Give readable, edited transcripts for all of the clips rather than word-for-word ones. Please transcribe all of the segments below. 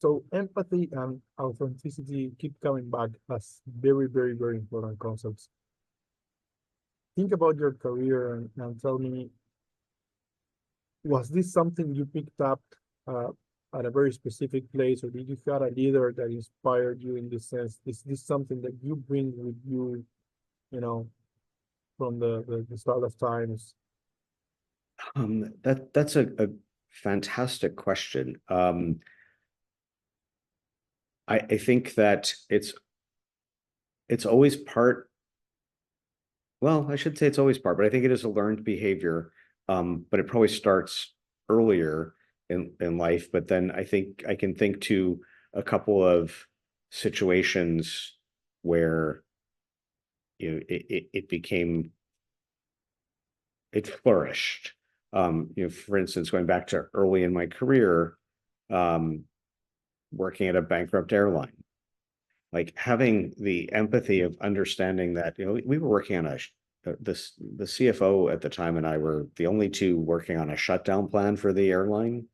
So empathy and authenticity keep coming back as very, very, very important concepts. Think about your career and tell me, was this something you picked up uh, at a very specific place, or did you have a leader that inspired you in this sense? Is this something that you bring with you, you know, from the start of times? That's a fantastic question. I think that it's always part, well, I should say it's always part, but I think it is a learned behavior. But it probably starts earlier in life. But then I think I can think to a couple of situations where it became, it flourished. For instance, going back to early in my career, um, working at a bankrupt airline, like having the empathy of understanding that, we were working on the CFO at the time and I were the only two working on a shutdown plan for the airline.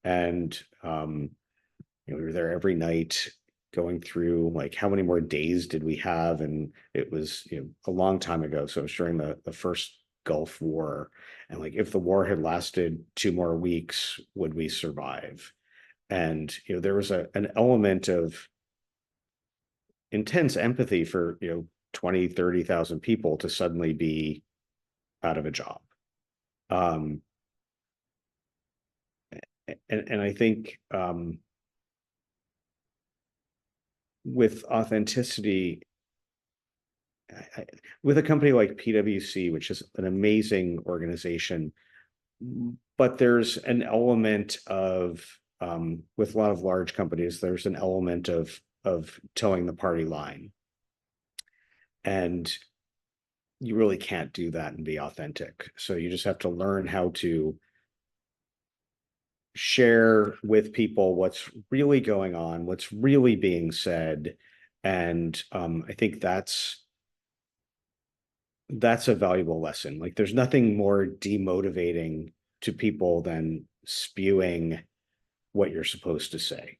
And we were there every night going through like how many more days did we have, and it was a long time ago, so it was during the first Gulf War, and like if the war had lasted 2 more weeks, would we survive? And there was an element of intense empathy for 20, 30,000 people to suddenly be out of a job. um and I think with authenticity, with a company like PwC, which is an amazing organization, but there's an element of, with a lot of large companies, there's an element of towing the party line, and you really can't do that and be authentic. So you just have to learn how to share with people what's really going on, what's really being said, and I think that's a valuable lesson. Like there's nothing more demotivating to people than spewing what you're supposed to say.